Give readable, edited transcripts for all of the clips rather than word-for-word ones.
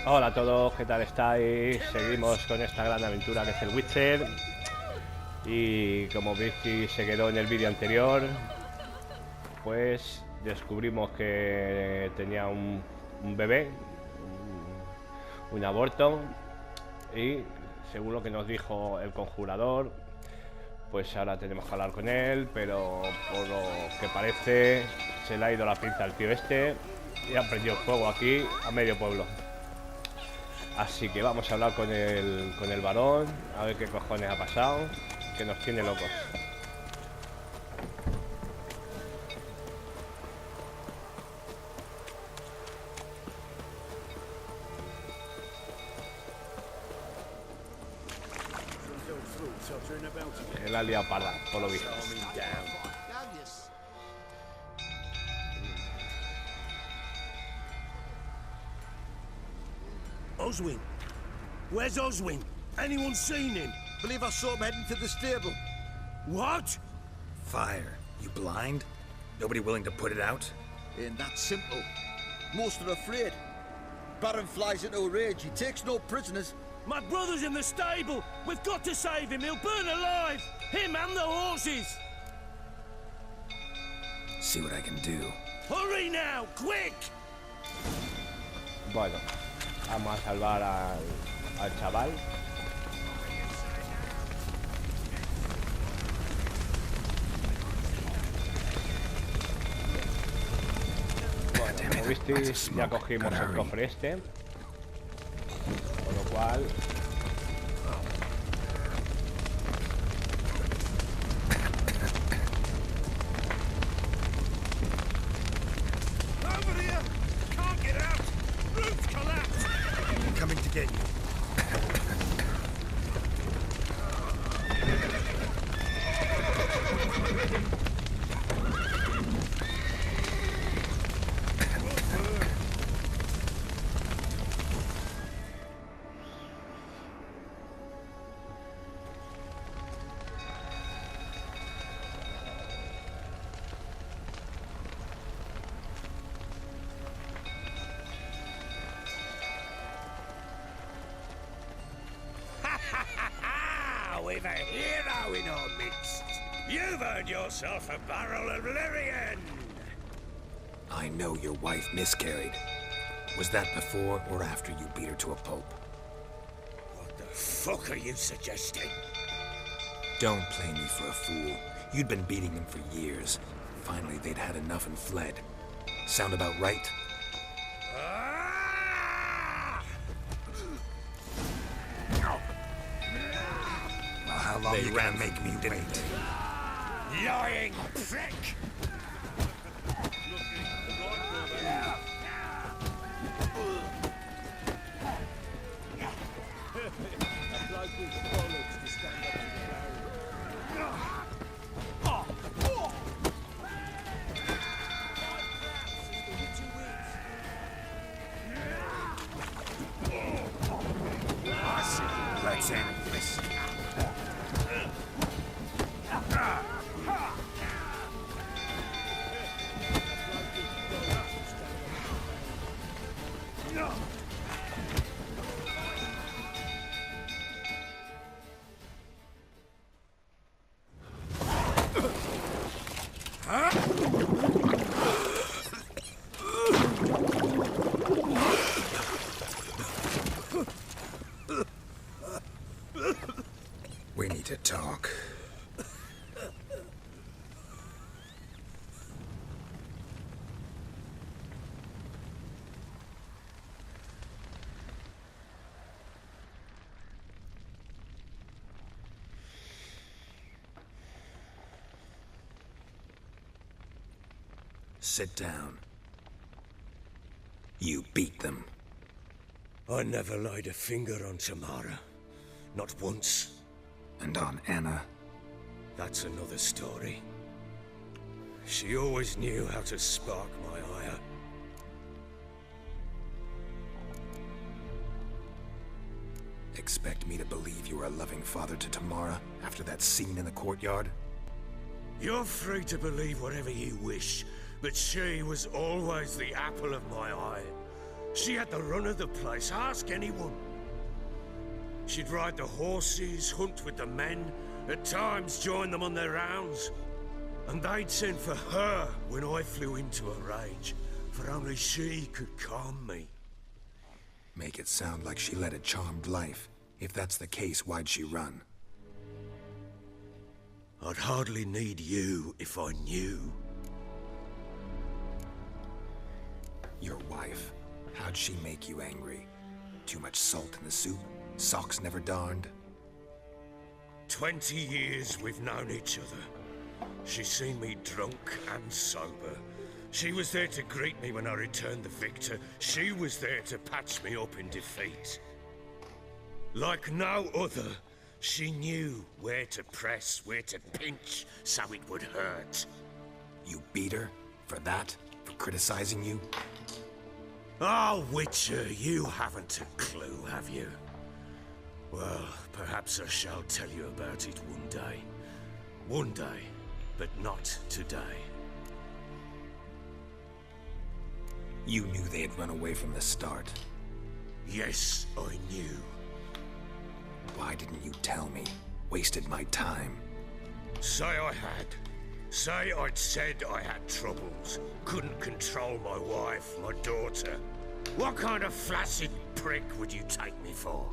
Hola a todos, ¿qué tal estáis? Seguimos con esta gran aventura que es el Witcher. Y como Vicky se quedó en el vídeo anterior, pues descubrimos que tenía un bebé, un aborto. Y según lo que nos dijo el conjurador, pues ahora tenemos que hablar con él, pero por lo que parece se le ha ido la pinza al tío este y ha prendido fuego aquí a medio pueblo. Así que vamos a hablar con el barón, a ver qué cojones ha pasado, que nos tiene locos. Que la ha liado parda, por lo visto. Oswin? Where's Oswin? Anyone seen him? Believe I saw him heading to the stable. What? Fire. You blind? Nobody willing to put it out? Ain't that simple. Most are afraid. Baron flies into a rage. He takes no prisoners. My brother's in the stable. We've got to save him. He'll burn alive. Him and the horses. See what I can do. Hurry now, quick! Bueno, vamos a salvar al chaval. Bueno, como visteis, ya cogimos el cofre este, con lo cual Over here! Can't get out! Roof collapsed! Coming to get you. We've a hero in our midst. You've earned yourself a barrel of Lyrian. I know your wife miscarried. Was that before or after you beat her to a pulp? What the fuck are you suggesting? Don't play me for a fool. You'd been beating them for years. Finally, they'd had enough and fled. Sound about right? How long you gonna make me wait? Lying prick! Let's end this. We need to talk. Sit down. You beat them. I never laid a finger on Tamara. Not once. And on Anna. That's another story. She always knew how to spark my ire. Expect me to believe you were a loving father to Tamara after that scene in the courtyard? You're free to believe whatever you wish, but she was always the apple of my eye. She had the run of the place, ask anyone. She'd ride the horses, hunt with the men, at times join them on their rounds. And they'd send for her when I flew into a rage, for only she could calm me. Make it sound like she led a charmed life. If that's the case, why'd she run? I'd hardly need you if I knew. Your wife. How'd she make you angry? Too much salt in the soup? Socks never darned? 20 years we've known each other. She's seen me drunk and sober. She was there to greet me when I returned the victor. She was there to patch me up in defeat. Like no other, she knew where to press, where to pinch, so it would hurt. You beat her? For that? For criticizing you? Oh, Witcher, you haven't a clue, have you? Well, perhaps I shall tell you about it one day. One day, but not today. You knew they had run away from the start. Yes, I knew. Why didn't you tell me? Wasted my time. Say I had. Say I'd said I had troubles. Couldn't control my wife, my daughter. What kind of flaccid prick would you take me for?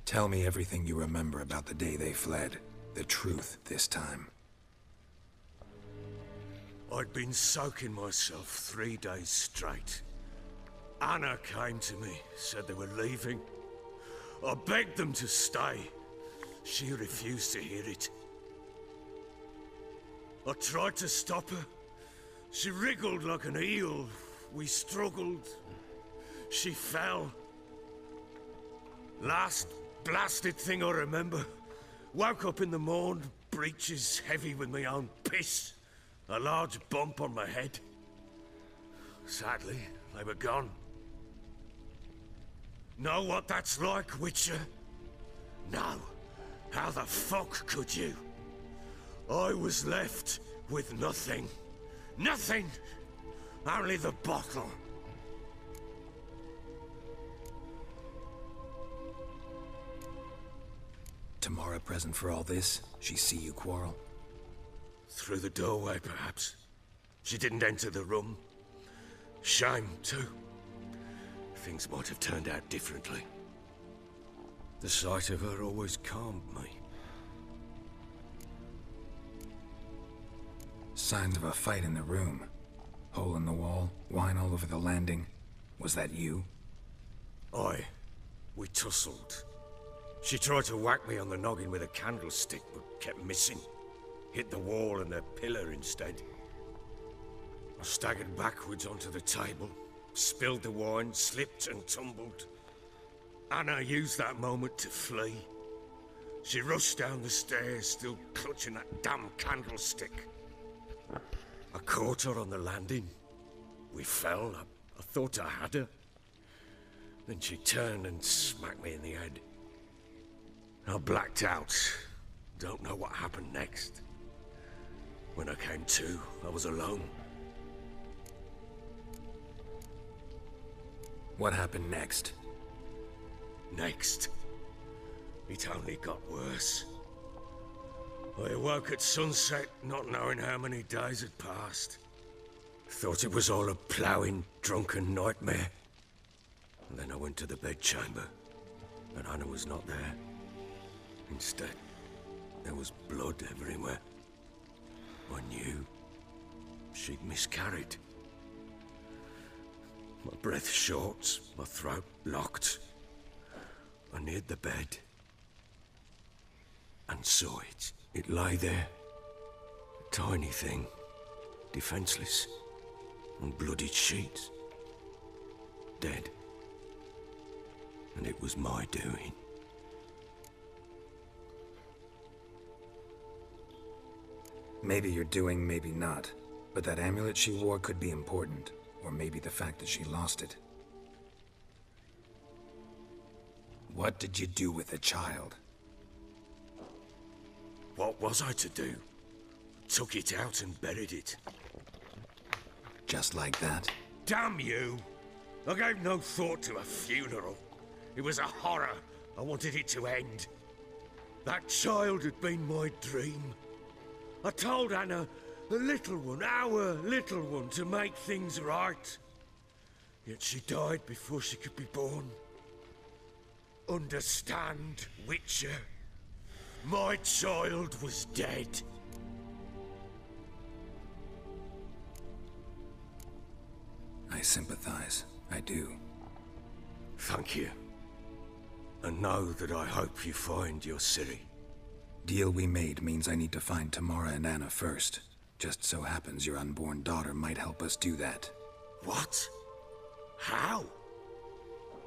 Tell me everything you remember about the day they fled. The truth this time. I'd been soaking myself 3 days straight. Anna came to me, said they were leaving. I begged them to stay. She refused to hear it. I tried to stop her. She wriggled like an eel. We struggled. She fell. Last blasted thing I remember. Woke up in the morn, breeches heavy with my own piss. A large bump on my head. Sadly, they were gone. Know what that's like, Witcher? No. How the fuck could you? I was left with nothing. Nothing! Only the bottle. Tamara present for all this? She see you quarrel? Through the doorway, perhaps. She didn't enter the room. Shame, too. Things might have turned out differently. The sight of her always calmed me. Signs of a fight in the room. Hole in the wall, wine all over the landing. Was that you? We tussled. She tried to whack me on the noggin with a candlestick, but kept missing. Hit the wall and the pillar instead. I staggered backwards onto the table, spilled the wine, slipped and tumbled. Anna used that moment to flee. She rushed down the stairs, still clutching that damn candlestick. I caught her on the landing. We fell. I thought I had her. Then she turned and smacked me in the head. I blacked out. Don't know what happened next. When I came to, I was alone. What happened next? Next, it only got worse. I awoke at sunset, not knowing how many days had passed. Thought it was all a ploughing, drunken nightmare. And then I went to the bedchamber, but Anna was not there. Instead, there was blood everywhere. I knew she'd miscarried. My breath short, my throat locked. I neared the bed and saw it. It lay there, a tiny thing, defenseless, on bloodied sheets, dead. And it was my doing. Maybe you're doing, maybe not. But that amulet she wore could be important. Or maybe the fact that she lost it. What did you do with the child? What was I to do? Took it out and buried it. Just like that? Damn you! I gave no thought to a funeral. It was a horror. I wanted it to end. That child had been my dream. I told Anna, the little one, our little one, to make things right. Yet she died before she could be born. Understand, Witcher? My child was dead. I sympathize. I do. Thank you. And know that I hope you find your Ciri. Deal we made means I need to find Tamara and Anna first. Just so happens your unborn daughter might help us do that. What? How?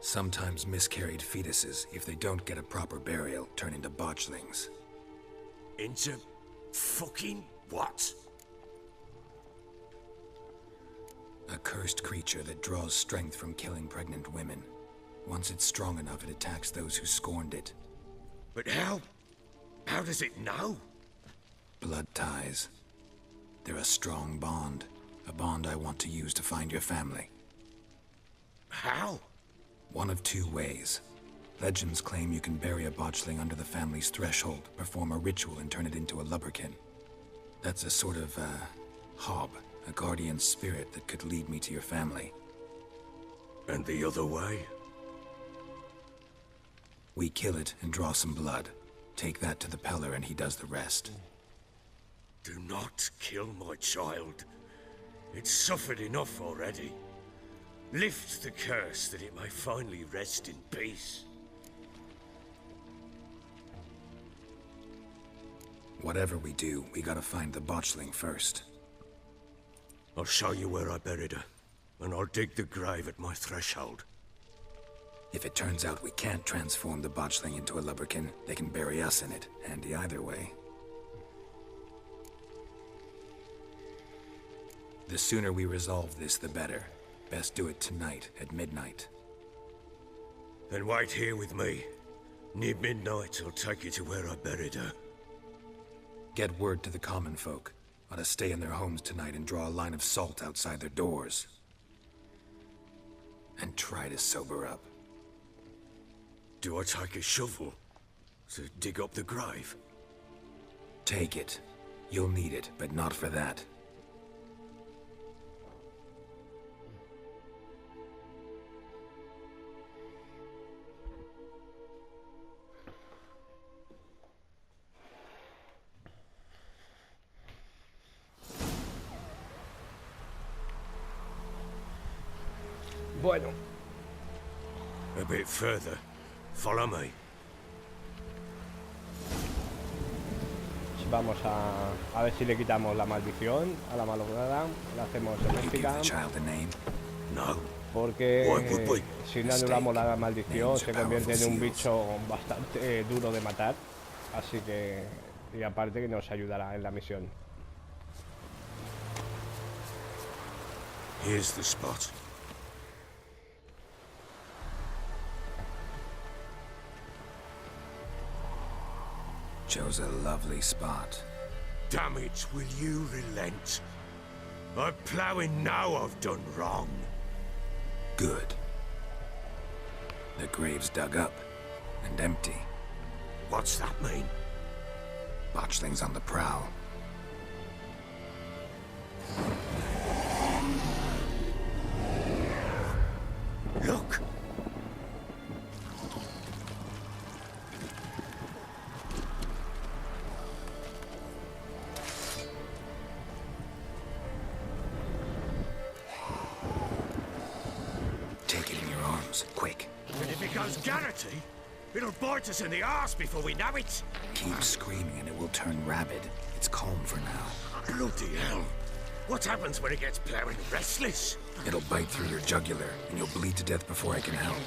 Sometimes miscarried fetuses, if they don't get a proper burial, turn into botchlings. Into fucking what? A cursed creature that draws strength from killing pregnant women. Once it's strong enough, it attacks those who scorned it. But how? How does it know? Blood ties. They're a strong bond. A bond I want to use to find your family. How? One of two ways. Legends claim you can bury a botchling under the family's threshold, perform a ritual, and turn it into a lubberkin. That's a sort of, hob, a guardian spirit that could lead me to your family. And the other way? We kill it and draw some blood. Take that to the Peller and he does the rest. Do not kill my child. It's suffered enough already. Lift the curse that it may finally rest in peace. Whatever we do, we gotta find the botchling first. I'll show you where I buried her, and I'll dig the grave at my threshold. If it turns out we can't transform the botchling into a lubberkin, they can bury us in it. Handy either way. The sooner we resolve this, the better. Best do it tonight, at midnight. Then wait here with me. Near midnight, I'll take you to where I buried her. Get word to the common folk. Ought to stay in their homes tonight and draw a line of salt outside their doors. And try to sober up. Do I take a shovel to dig up the grave? Take it. You'll need it, but not for that. Bueno. A bit further. Follow me. Vamos a ver si le quitamos la maldición a la malograda. La hacemos doméstica. No. Porque si no anulamos la maldición se convierte en un bicho bastante duro de matar. Así que... Y aparte que nos ayudará en la misión. Here's the spot. Chose a lovely spot. Damn it, will you relent? I'm ploughing now I've done wrong. Good. The grave's dug up and empty. What's that mean? Botchling's on the prowl. Look! Take it in your arms, quick. And if it goes Garrity, it'll bite us in the arse before we know it. Keep screaming and it will turn rabid. It's calm for now. Bloody hell. What happens when it gets ploughing restless? It'll bite through your jugular, and you'll bleed to death before I can help.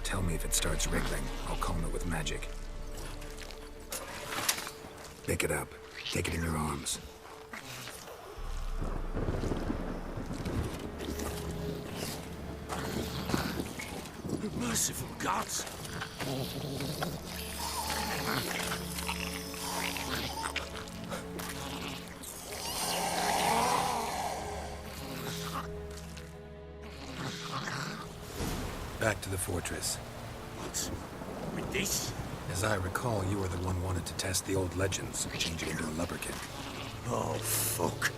Tell me if it starts wriggling. I'll calm it with magic. Pick it up. Take it in your arms. Merciful gods! back to the fortress. What? With this? As I recall, you were the one wanted to test the old legends, change it into a lubberkin. Oh, fuck.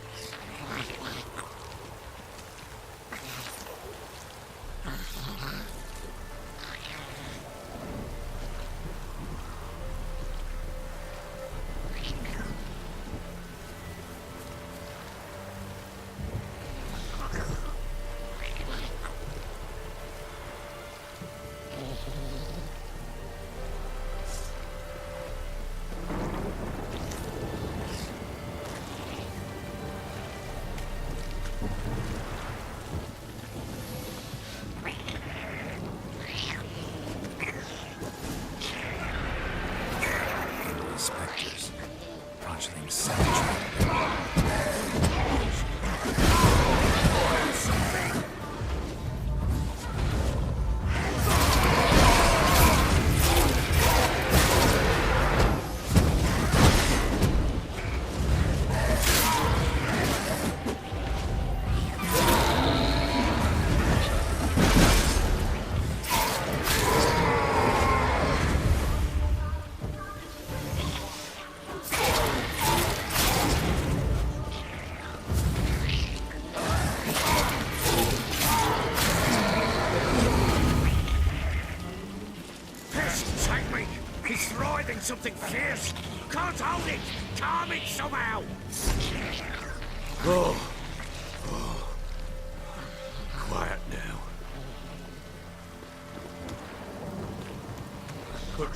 Spectres. Botchling savage. Something fierce! Can't hold it! Calm it somehow! Oh. Quiet now. But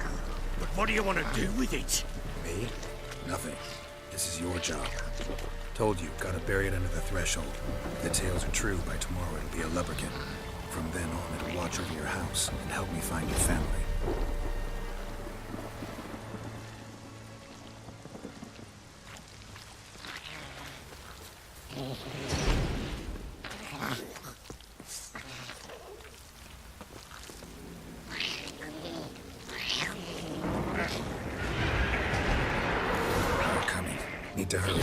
what do you want to do with it? Me? Nothing. This is your job. Told you, gotta bury it under the threshold. If the tales are true, by tomorrow it'll be a lubberkin. From then on, it'll watch over your house and help me find your family. Need to hurry.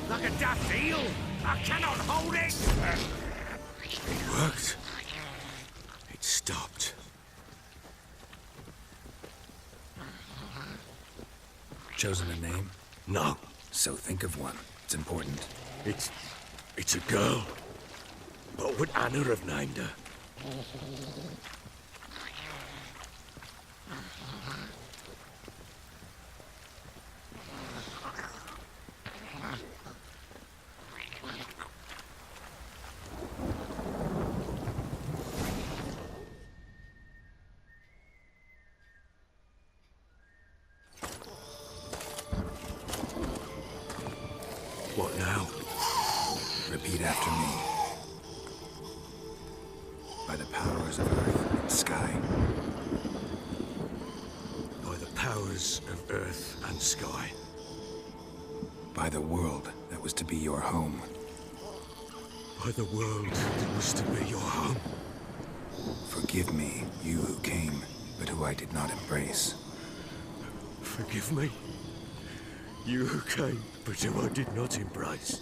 Like a daft eel! I cannot hold it! It worked. It stopped. Chosen a name? No. So think of one. It's important. It's a girl. What would Anna have named her? What now? Repeat after me. By the powers of earth and sky. By the powers of earth and sky. By the world that was to be your home. By the world that was to be your home. Forgive me, you who came, but who I did not embrace. Forgive me. You who came, but who I did not embrace.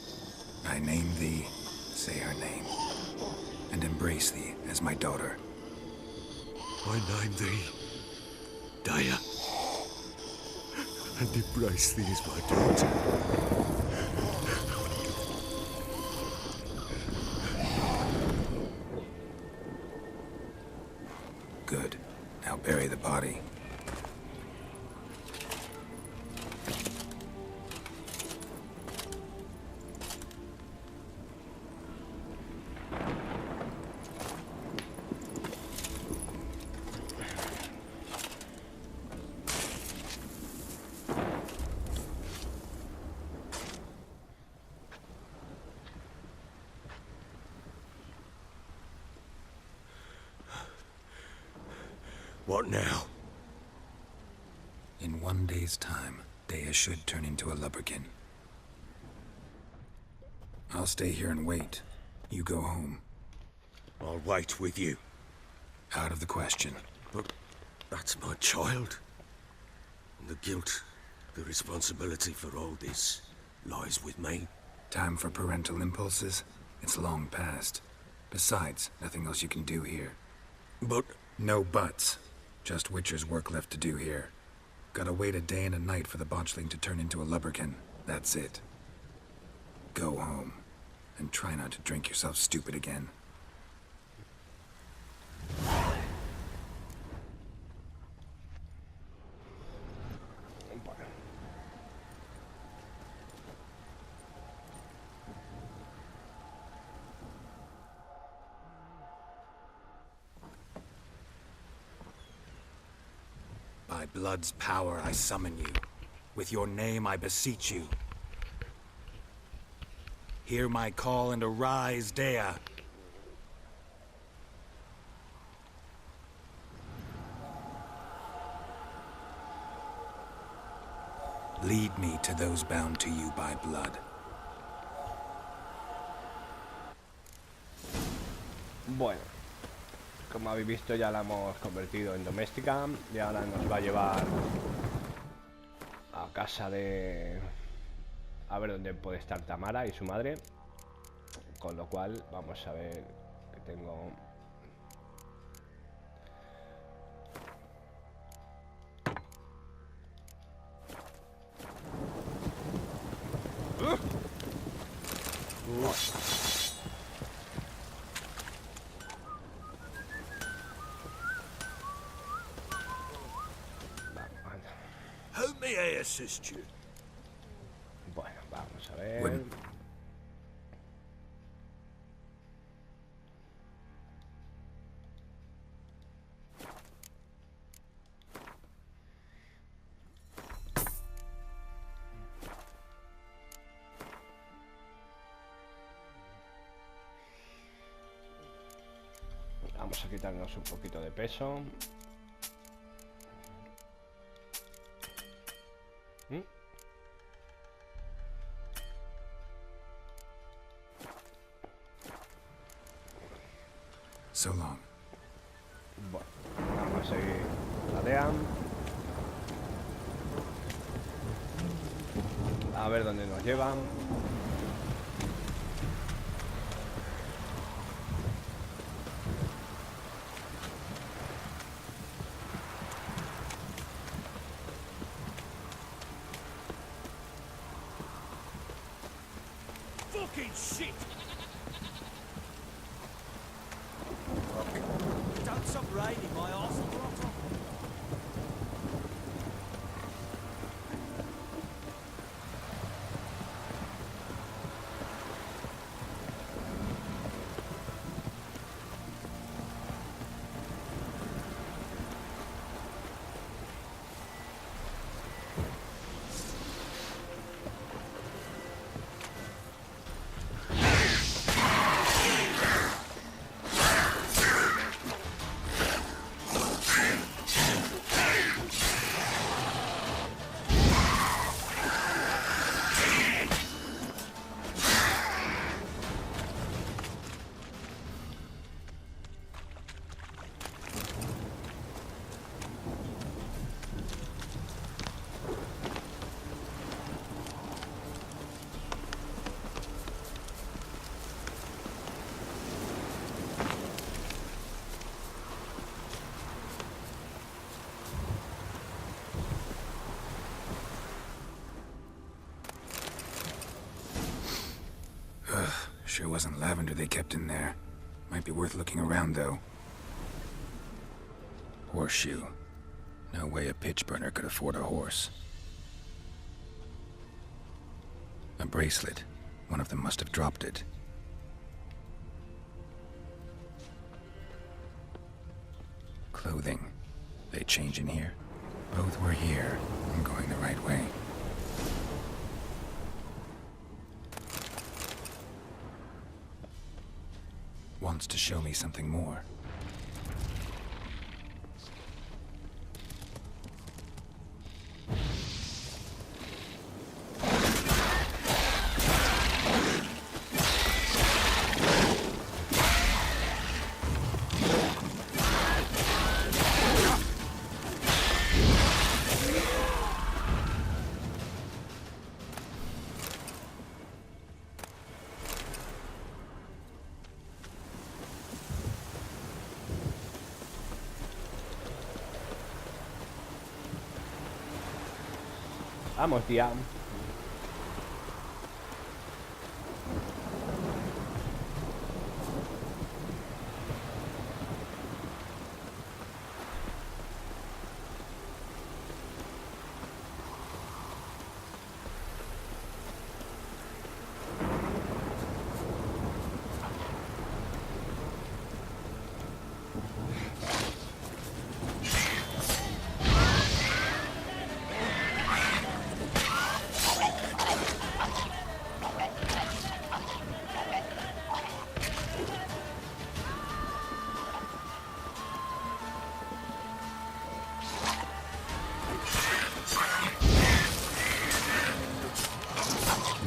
I name thee, say her name, and embrace thee as my daughter. I name thee, Daya, and embrace thee as my daughter. Good. Now bury the body. What now? In 1 day's time, Daya should turn into a lubberkin. I'll stay here and wait. You go home. I'll wait with you. Out of the question. But that's my child. And the guilt, the responsibility for all this lies with me. Time for parental impulses? It's long past. Besides, nothing else you can do here. But No buts. Just Witcher's work left to do here. Gotta wait a day and a night for the botchling to turn into a lubberkin. That's it. Go home. And try not to drink yourself stupid again. By blood's power I summon you. With your name I beseech you. Hear my call and arise, Dea. Lead me to those bound to you by blood. Bueno, como habéis visto ya la hemos convertido en doméstica y ahora nos va a llevar a casa de... a ver dónde puede estar Tamara y su madre, con lo cual vamos a ver que tengo... how may I assist you? Bueno, vamos a ver... Bueno. Vamos a quitarnos un poquito de peso. So long. Bueno, vamos a seguir la DEA. A ver dónde nos llevan. Fucking shit! Don't stop raining, my arse. Sure wasn't lavender they kept in there. Might be worth looking around, though. Horseshoe. No way a pitch burner could afford a horse. A bracelet. One of them must have dropped it. Clothing. They change in here? Both were here. I'm going the right way. Wants to show me something more. Vamos, tía.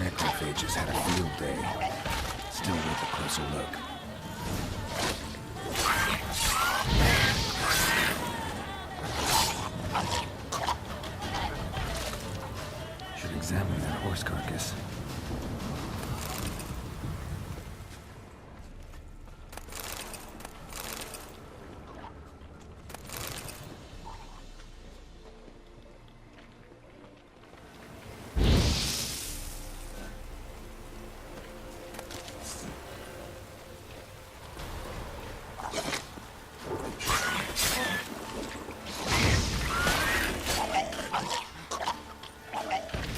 Necrophages had a field day. Still worth a closer look. Should examine that horse carcass.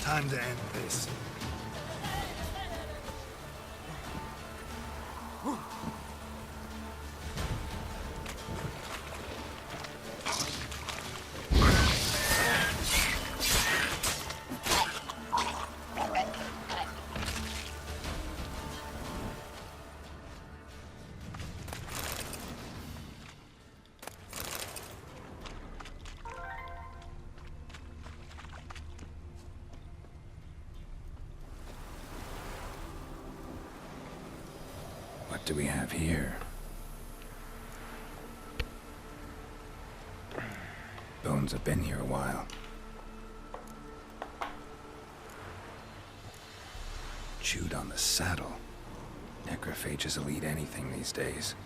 Time to end this. What do we have here? Bones have been here a while. Chewed on the saddle. Necrophages will eat anything these days.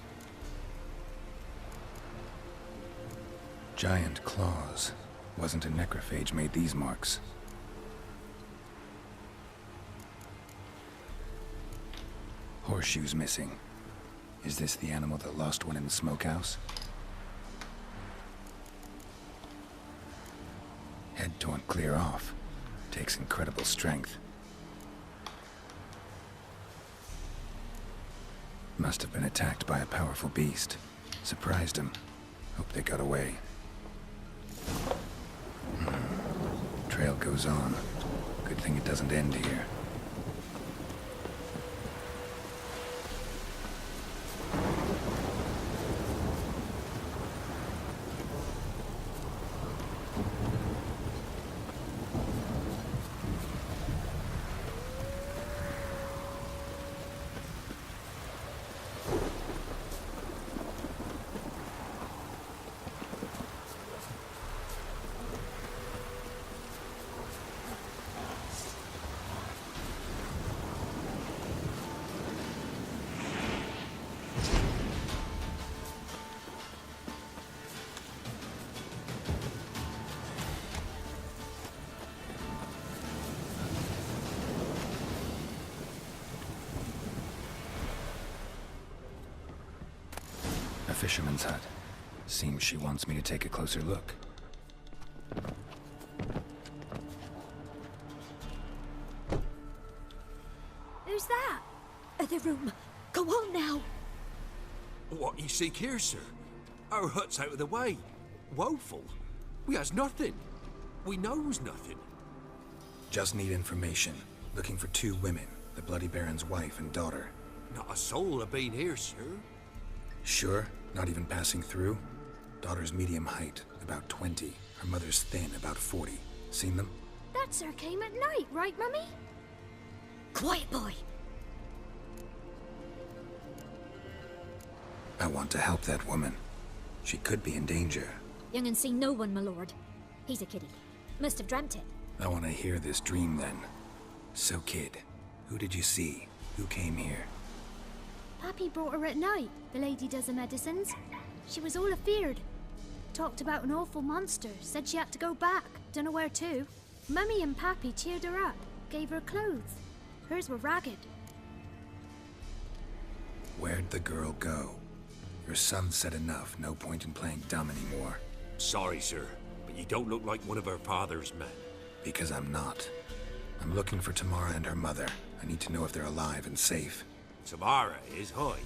Giant claws. Wasn't a necrophage made these marks. Horseshoes missing. Is this the animal that lost one in the smokehouse? Head torn clear off. Takes incredible strength. Must have been attacked by a powerful beast. Surprised him. Hope they got away. Trail goes on. Good thing it doesn't end here. fisherman's hut. Seems she wants me to take a closer look. Who's that? Other room. Go on now. What you seek here, sir? Our hut's out of the way. Woeful. We has nothing. We knows nothing. Just need information. Looking for 2 women, the Bloody Baron's wife and daughter. Not a soul have been here, sir. Sure? Not even passing through? Daughter's medium height, about 20. Her mother's thin, about 40. Seen them? That sir came at night, right, Mummy? Quiet, boy. I want to help that woman. She could be in danger. Young and seen no one, my lord. He's a kiddie. Must have dreamt it. I want to hear this dream then. So, kid, who did you see? Who came here? Pappy brought her at night. The lady does the medicines. She was all afeared. Talked about an awful monster. Said she had to go back. Dunno where to. Mummy and Pappy cheered her up. Gave her clothes. Hers were ragged. Where'd the girl go? Your son said enough. No point in playing dumb anymore. Sorry, sir, but you don't look like one of her father's men. Because I'm not. I'm looking for Tamara and her mother. I need to know if they're alive and safe. Tamara is high.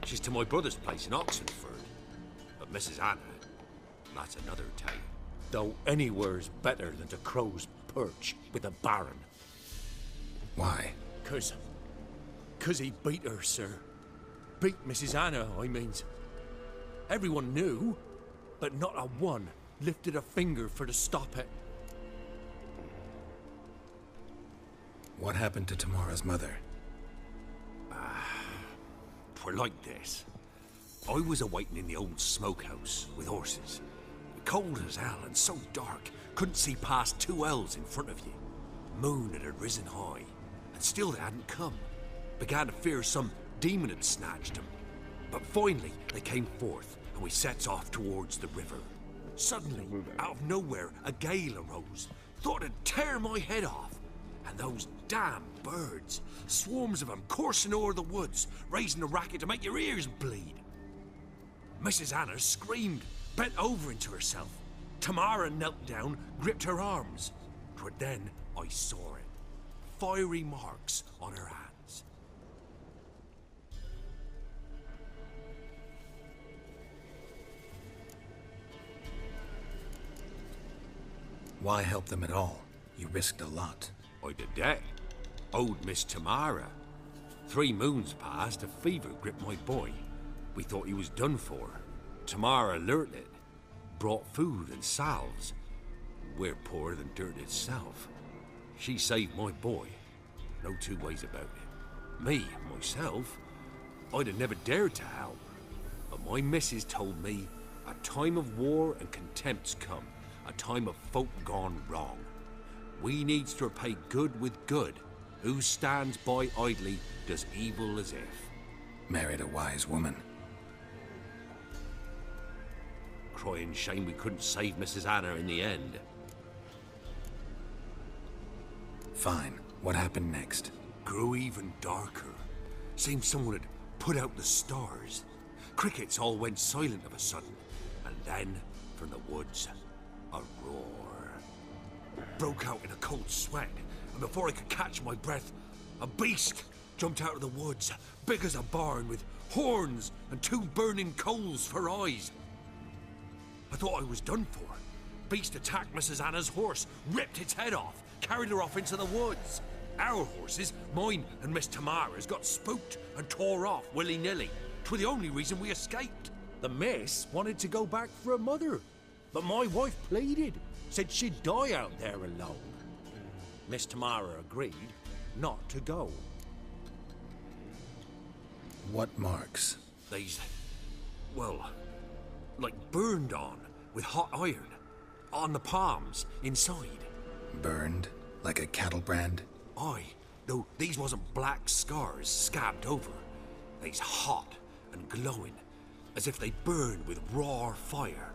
She's to my brother's place in Oxenford. But Mrs. Anna, that's another tale. Though anywhere's better than to crow's perch with a baron. Why? 'Cause he beat her, sir. Beat Mrs. Anna, I means. Everyone knew, but not a one lifted a finger for to stop it. What happened to Tamara's mother? 'Twere like this. I was awaiting in the old smokehouse with horses. Cold as hell and so dark, couldn't see past 2 ells in front of you. Moon had risen high, and still they hadn't come. Began to fear some demon had snatched them. But finally, they came forth, and we sets off towards the river. Suddenly, out of nowhere, a gale arose. Thought it'd tear my head off. And those damn birds, swarms of them coursing o'er the woods, raising a racket to make your ears bleed. Mrs. Anna screamed, bent over into herself. Tamara knelt down, gripped her arms. 'Twere then I saw it. Fiery marks on her hands. Why help them at all? You risked a lot. I did that. Owed Miss Tamara. 3 moons passed, a fever gripped my boy. We thought he was done for. Tamara learnt it. Brought food and salves. We're poorer than dirt itself. She saved my boy. No 2 ways about it. Me, myself, I'd have never dared to help. But my missus told me a time of war and contempt's come. A time of folk gone wrong. We needs to repay good with good. Who stands by idly does evil as if. Married a wise woman. Crying shame we couldn't save Mrs. Anna in the end. Fine. What happened next? Grew even darker. Seemed someone had put out the stars. Crickets all went silent of a sudden. And then, from the woods, a roar. Broke out in a cold sweat, and before I could catch my breath, a beast jumped out of the woods, big as a barn, with horns and 2 burning coals for eyes. I thought I was done for. Beast attacked Mrs. Anna's horse, ripped its head off, carried her off into the woods. Our horses, mine and Miss Tamara's, got spooked and tore off willy-nilly. 'Twere the only reason we escaped. The miss wanted to go back for her mother, but my wife pleaded. Said she'd die out there alone. Miss Tamara agreed not to go. What marks? They's, well, like burned on with hot iron. On the palms, inside. Burned? Like a cattle brand? Aye, though these wasn't black scars scabbed over. They's hot and glowing, as if they burned with raw fire.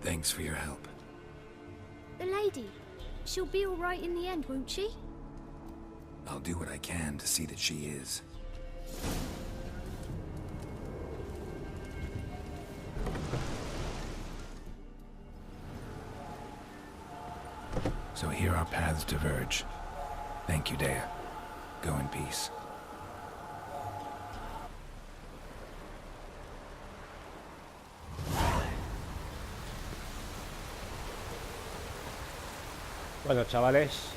Thanks for your help. The lady. She'll be all right in the end, won't she? I'll do what I can to see that she is. So here our paths diverge. Thank you, Dea. Go in peace. Bueno, chavales,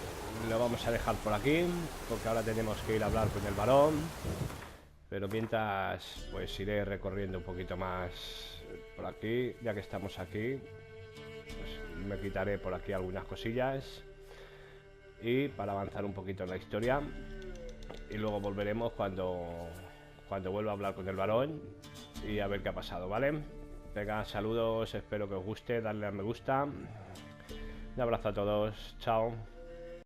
lo vamos a dejar por aquí, porque ahora tenemos que ir a hablar con el barón. Pero mientras, pues iré recorriendo un poquito más por aquí, ya que estamos aquí. Pues me quitaré por aquí algunas cosillas y para avanzar un poquito en la historia, y luego volveremos cuando vuelva a hablar con el barón y a ver qué ha pasado, ¿vale? Venga, saludos, espero que os guste, darle a me gusta. Un abrazo a todos, chao.